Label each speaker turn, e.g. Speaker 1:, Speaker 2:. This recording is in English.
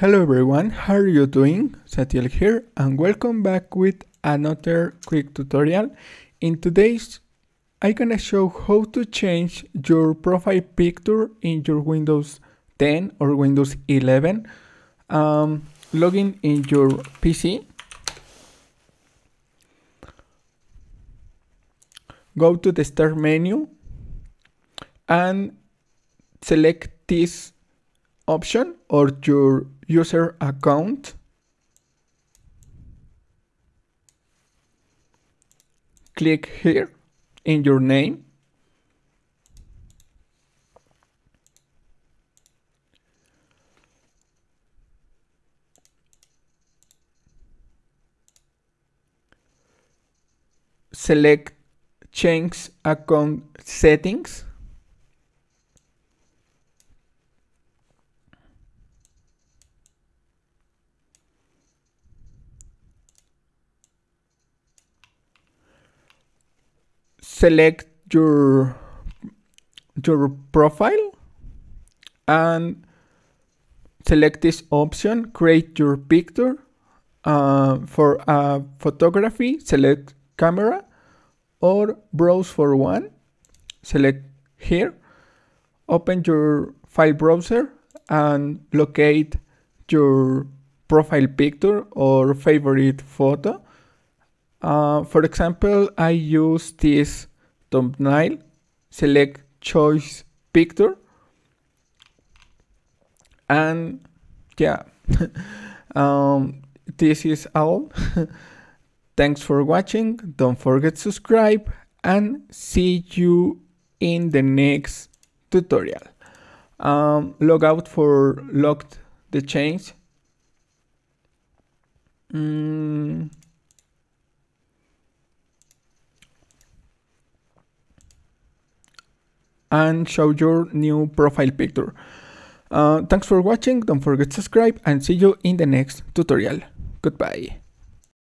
Speaker 1: Hello everyone, how are you doing? Satiel here and welcome back with another quick tutorial. In today's I'm gonna show how to change your profile picture in your Windows 10 or Windows 11. Log in your PC. Go to the start menu and select this option or your user account. Click here in your name. Select change account settings. Select your profile and select this option, create your picture. For photography, select camera or browse for one. Select here, open your file browser and locate your profile picture or favorite photo. For example, I use this thumbnail. Select choice picture and yeah. This is all. Thanks for watching. Don't forget to subscribe and see you in the next tutorial. Log out for locked the change. And show your new profile picture. Thanks for watching. Don't forget to subscribe and see you in the next tutorial. Goodbye.